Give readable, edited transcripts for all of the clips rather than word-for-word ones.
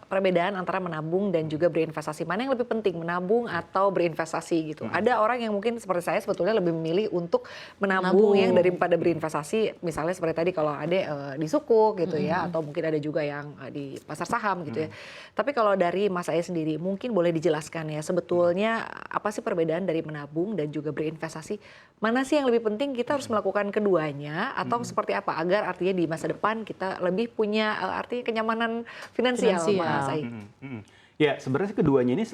perbedaan antara menabung dan juga berinvestasi. Mana yang lebih penting, menabung atau berinvestasi gitu. Ada orang yang mungkin seperti saya sebetulnya lebih memilih untuk menabung yang daripada berinvestasi. Misalnya seperti tadi kalau ada di sukuk gitu ya, atau mungkin ada juga yang di pasar saham gitu ya. Tapi kalau dari Mas Aye sendiri, mungkin boleh dijelaskan ya sebetulnya apa sih perbedaan dari menabung dan juga berinvestasi? Mana sih yang lebih penting, kita harus melakukan keduanya atau seperti apa agar artinya di masa depan kita lebih punya artinya kenyamanan finansial, Mas Aye? Ya, sebenarnya keduanya ini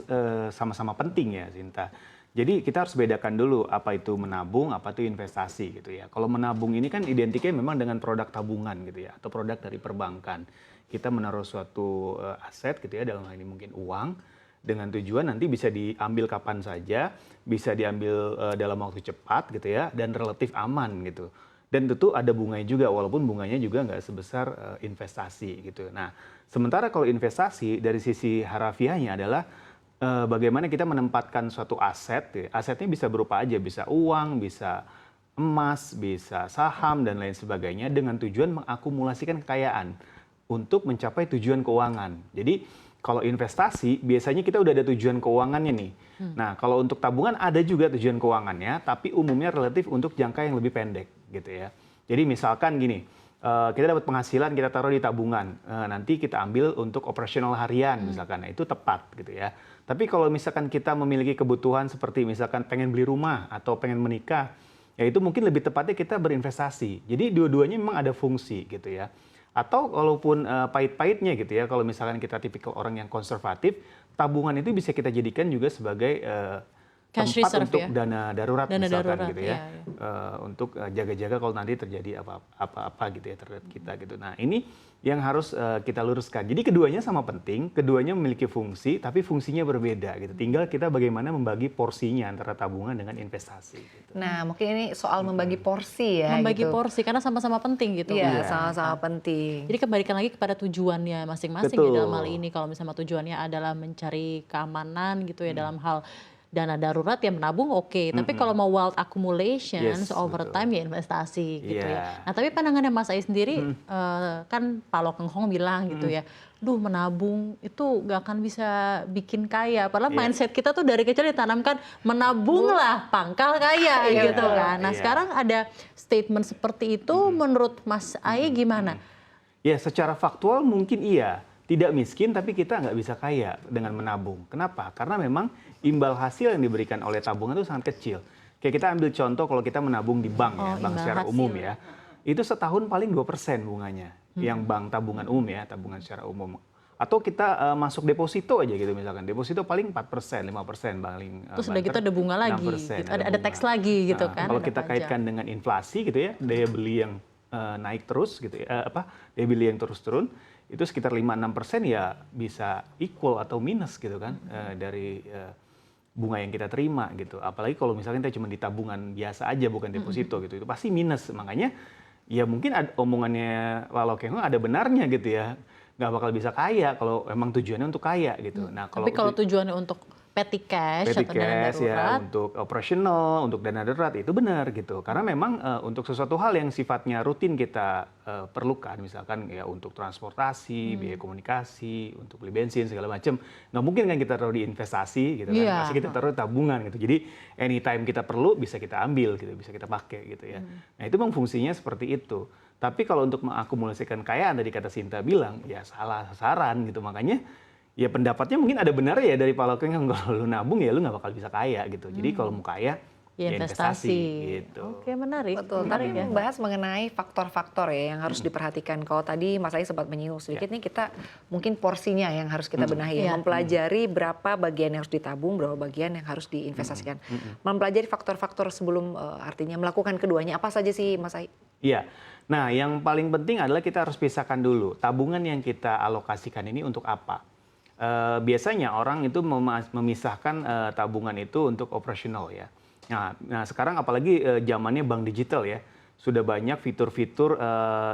sama-sama penting ya, Sinta. Jadi kita harus bedakan dulu apa itu menabung, apa itu investasi gitu ya. Kalau menabung ini kan identiknya memang dengan produk tabungan gitu ya, atau produk dari perbankan. Kita menaruh suatu aset gitu ya, dalam hal ini mungkin uang, dengan tujuan nanti bisa diambil kapan saja, bisa diambil dalam waktu cepat gitu ya, dan relatif aman gitu. Dan tentu ada bunganya juga, walaupun bunganya juga nggak sebesar investasi gitu. Nah, sementara kalau investasi dari sisi harafiahnya adalah bagaimana kita menempatkan suatu aset, ya. Asetnya bisa berupa aja, bisa uang, bisa emas, bisa saham, dan lain sebagainya dengan tujuan mengakumulasikan kekayaan untuk mencapai tujuan keuangan. Jadi kalau investasi biasanya kita udah ada tujuan keuangannya nih. Nah, kalau untuk tabungan ada juga tujuan keuangannya, tapi umumnya relatif untuk jangka yang lebih pendek gitu ya. Jadi misalkan gini, kita dapat penghasilan, kita taruh di tabungan, nanti kita ambil untuk operasional harian misalkan, nah, itu tepat gitu ya. Tapi kalau misalkan kita memiliki kebutuhan seperti misalkan pengen beli rumah atau pengen menikah, ya itu mungkin lebih tepatnya kita berinvestasi. Jadi dua-duanya memang ada fungsi gitu ya. Atau walaupun pahit-pahitnya gitu ya, kalau misalkan kita tipikal orang yang konservatif, tabungan itu bisa kita jadikan juga sebagai cash tempat reserve untuk ya? dana darurat Dana misalkan darurat, gitu ya, iya. untuk jaga-jaga kalau nanti terjadi apa-apa gitu ya terhadap kita gitu. Nah ini yang harus kita luruskan. Jadi keduanya sama penting, keduanya memiliki fungsi, tapi fungsinya berbeda gitu. Tinggal kita bagaimana membagi porsinya antara tabungan dengan investasi. Gitu. Nah, mungkin ini soal membagi porsi ya. Membagi gitu. porsi karena sama-sama penting gitu. Iya, Mas. sama-sama penting. Jadi kembalikan lagi kepada tujuannya masing-masing ya dalam hal ini. Kalau misalnya tujuannya adalah mencari keamanan gitu ya dalam hal dana darurat ya menabung oke. Tapi kalau mau wealth accumulation over time ya investasi gitu ya. Nah tapi pandangannya Mas Aye sendiri kan Pak Lo Keng Hong bilang gitu ya, duh menabung itu gak akan bisa bikin kaya. Padahal mindset kita tuh dari kecil ditanamkan menabunglah pangkal kaya gitu kan. Nah sekarang ada statement seperti itu menurut Mas Aye gimana? Ya secara faktual mungkin iya. Tidak miskin tapi kita nggak bisa kaya dengan menabung. Kenapa? Karena memang imbal hasil yang diberikan oleh tabungan itu sangat kecil. Kayak kita ambil contoh kalau kita menabung di bank ya, bank secara umum ya. Itu setahun paling 2% bunganya. Yang bank tabungan umum ya, tabungan secara umum. Atau kita masuk deposito aja gitu misalkan. Deposito paling 4%, 5% paling. Terus udah gitu ada bunga lagi, gitu. Ada teks lagi gitu kan. Kalau kita kaitkan dengan inflasi gitu ya, daya beli yang naik terus gitu ya, daya beli yang terus turun, itu sekitar 5-6% ya bisa equal atau minus gitu kan dari bunga yang kita terima gitu. Apalagi kalau misalnya kita cuma di tabungan biasa aja bukan deposito gitu, itu pasti minus. Makanya ya mungkin omongannya Lalo Keng Hong ada benarnya gitu ya. Nggak bakal bisa kaya kalau emang tujuannya untuk kaya gitu. Nah, tapi kalau tujuannya untuk petty cash atau dana darurat ya, untuk operasional, untuk dana darurat itu benar gitu. Karena memang untuk sesuatu hal yang sifatnya rutin kita perlukan, misalkan ya untuk transportasi, biaya komunikasi, untuk beli bensin segala macam, nggak mungkin kan kita taruh di investasi gitu kan. Pasti kita taruh di tabungan gitu. Jadi anytime kita perlu bisa kita ambil gitu, bisa kita pakai gitu ya. Nah, itu memang fungsinya seperti itu. Tapi kalau untuk mengakumulasikan kekayaan tadi kata Sinta bilang, ya salah sasaran gitu. Makanya ya pendapatnya mungkin ada benar ya dari Pak Lo Keng Hong, kalau lu nabung ya lu nggak bakal bisa kaya gitu. Jadi kalau mau kaya ya investasi gitu. Oke, menarik. Betul, menarik tapi membahas mengenai faktor-faktor ya yang harus diperhatikan. Kalau tadi Mas Aye sempat menyinggung sedikit nih, kita mungkin porsinya yang harus kita benahi. Mempelajari berapa bagian yang harus ditabung, berapa bagian yang harus diinvestasikan. Mempelajari faktor-faktor sebelum artinya melakukan keduanya. Apa saja sih Mas Aye? Iya, nah yang paling penting adalah kita harus pisahkan dulu tabungan yang kita alokasikan ini untuk apa. Biasanya orang itu memisahkan tabungan itu untuk operasional ya. Nah sekarang apalagi zamannya bank digital ya, sudah banyak fitur-fitur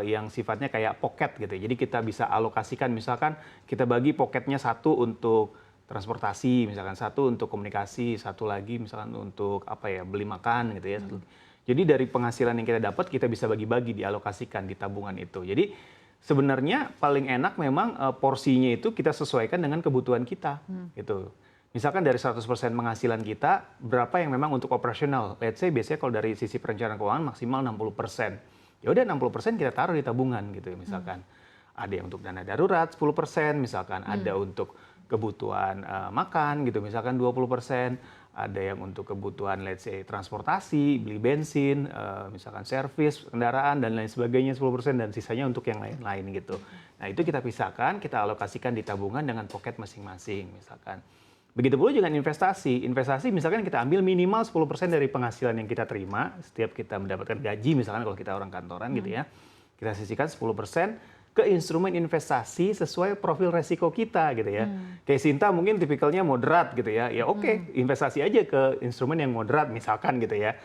yang sifatnya kayak pocket gitu. Jadi kita bisa alokasikan, misalkan kita bagi pocketnya satu untuk transportasi, misalkan satu untuk komunikasi, satu lagi misalkan untuk apa ya, beli makan gitu ya. Jadi dari penghasilan yang kita dapat kita bisa bagi-bagi, dialokasikan di tabungan itu. Jadi Sebenarnya paling enak memang porsinya itu kita sesuaikan dengan kebutuhan kita gitu. Misalkan dari 100% penghasilan kita, berapa yang memang untuk operasional? Let's say biasanya kalau dari sisi perencanaan keuangan maksimal 60%. Ya udah 60% kita taruh di tabungan gitu misalkan. Ada yang untuk dana darurat 10%, misalkan ada untuk kebutuhan makan gitu, misalkan 20%. Ada yang untuk kebutuhan let's say transportasi, beli bensin, misalkan servis kendaraan dan lain sebagainya 10% dan sisanya untuk yang lain-lain gitu. Nah, itu kita pisahkan, kita alokasikan di tabungan dengan pocket masing-masing misalkan. Begitu pula dengan investasi. Investasi misalkan kita ambil minimal 10% dari penghasilan yang kita terima setiap kita mendapatkan gaji misalkan kalau kita orang kantoran gitu ya. Kita sisihkan 10% ke instrumen investasi sesuai profil resiko kita gitu ya. Kayak Sinta mungkin tipikalnya moderat gitu ya. Ya oke, investasi aja ke instrumen yang moderat misalkan gitu ya.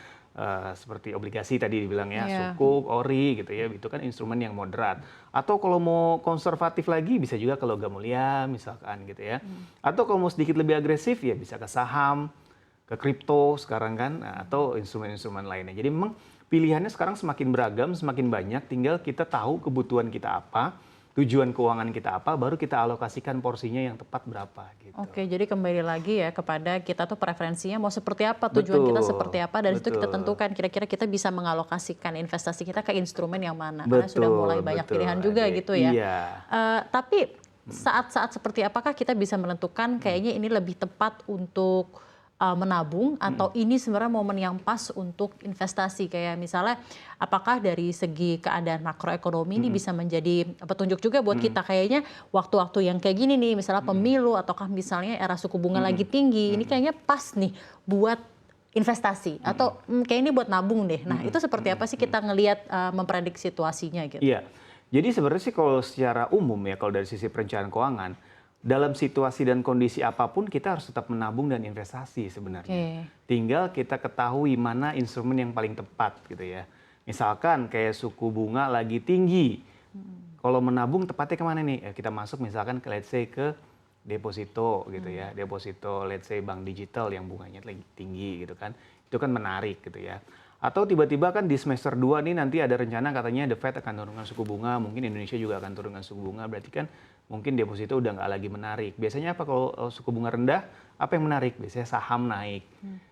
Seperti obligasi tadi dibilang ya, sukuk, ori gitu ya. Itu kan instrumen yang moderat. Atau kalau mau konservatif lagi bisa juga ke logam mulia misalkan gitu ya. Atau kalau mau sedikit lebih agresif ya bisa ke saham, ke kripto sekarang kan, atau instrumen-instrumen lainnya. Jadi memang pilihannya sekarang semakin beragam, semakin banyak, tinggal kita tahu kebutuhan kita apa, tujuan keuangan kita apa, baru kita alokasikan porsinya yang tepat berapa gitu. Oke, jadi kembali lagi ya kepada kita tuh preferensinya mau seperti apa, tujuan kita seperti apa, dari situ kita tentukan kira-kira kita bisa mengalokasikan investasi kita ke instrumen yang mana. Karena sudah mulai banyak pilihan juga gitu ya. Iya. Tapi saat-saat seperti apakah kita bisa menentukan kayaknya ini lebih tepat untuk menabung atau ini sebenarnya momen yang pas untuk investasi, kayak misalnya apakah dari segi keadaan makroekonomi ini bisa menjadi petunjuk juga buat kita, kayaknya waktu-waktu yang kayak gini nih misalnya pemilu ataukah misalnya era suku bunga lagi tinggi, ini kayaknya pas nih buat investasi atau kayak ini buat nabung deh. Nah, itu seperti apa sih kita ngelihat memprediksi situasinya gitu? Iya. Jadi sebenarnya sih kalau secara umum ya, kalau dari sisi perencanaan keuangan, dalam situasi dan kondisi apapun kita harus tetap menabung dan investasi sebenarnya. Tinggal kita ketahui mana instrumen yang paling tepat gitu ya. Misalkan kayak suku bunga lagi tinggi. Kalau menabung tepatnya kemana nih? Ya, kita masuk misalkan ke let's say ke deposito gitu ya. Deposito let's say bank digital yang bunganya lagi tinggi gitu kan. Itu kan menarik gitu ya. Atau tiba-tiba kan di semester 2 nih nanti ada rencana katanya The Fed akan turunkan suku bunga, mungkin Indonesia juga akan turunkan suku bunga, berarti kan mungkin deposito udah nggak lagi menarik. Biasanya apa kalau suku bunga rendah, apa yang menarik? Biasanya saham naik.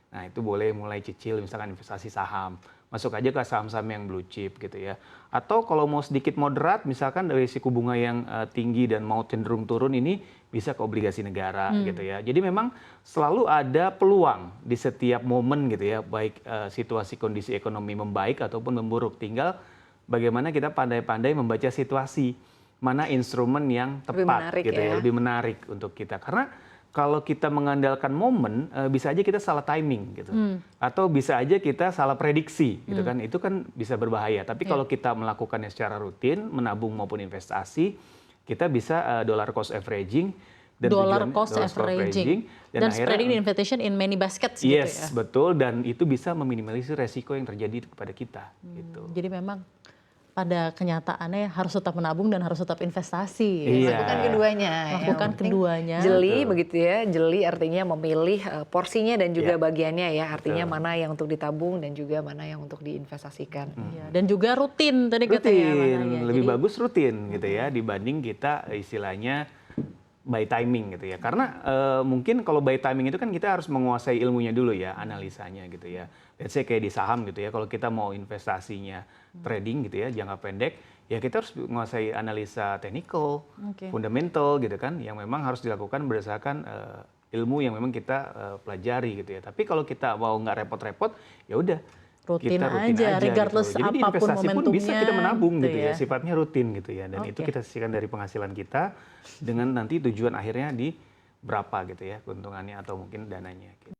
Nah itu boleh mulai cicil misalkan investasi saham. Masuk aja ke saham-saham yang blue chip gitu ya. Atau kalau mau sedikit moderat, misalkan dari suku bunga yang tinggi dan mau cenderung turun ini bisa ke obligasi negara gitu ya. Jadi memang selalu ada peluang di setiap momen gitu ya, baik situasi kondisi ekonomi membaik ataupun memburuk. Tinggal bagaimana kita pandai-pandai membaca situasi, mana instrumen yang tepat gitu ya, lebih menarik untuk kita. Karena kalau kita mengandalkan momen, bisa aja kita salah timing gitu. Atau bisa aja kita salah prediksi gitu kan. Itu kan bisa berbahaya. Tapi kalau kita melakukannya secara rutin, menabung maupun investasi, kita bisa dollar cost averaging. Dollar cost averaging. Dan spreading the invitation in many baskets gitu ya. Yes, betul. Dan itu bisa meminimalisir resiko yang terjadi kepada kita. Gitu. Jadi memang pada kenyataannya harus tetap menabung dan harus tetap investasi. Iya. Lakukan keduanya. Lakukan keduanya. Jeli begitu ya. Jeli artinya memilih porsinya dan juga bagiannya ya. Artinya mana yang untuk ditabung dan juga mana yang untuk diinvestasikan. Dan juga rutin tadi katanya. Lebih bagus rutin gitu ya dibanding kita istilahnya by timing gitu ya. Karena mungkin kalau by timing itu kan kita harus menguasai ilmunya dulu ya, analisanya gitu ya. Let's say kayak di saham gitu ya, kalau kita mau investasinya trading gitu ya, jangka pendek, ya kita harus menguasai analisa technical, fundamental gitu kan, yang memang harus dilakukan berdasarkan ilmu yang memang kita pelajari gitu ya. Tapi kalau kita mau nggak repot-repot, ya udah rutin kita rutin aja regardless gitu. Jadi apapun investasi pun bisa kita menabung gitu ya, ya. sifatnya rutin gitu ya. Dan itu kita sisihkan dari penghasilan kita dengan nanti tujuan akhirnya di berapa gitu ya keuntungannya atau mungkin dananya gitu.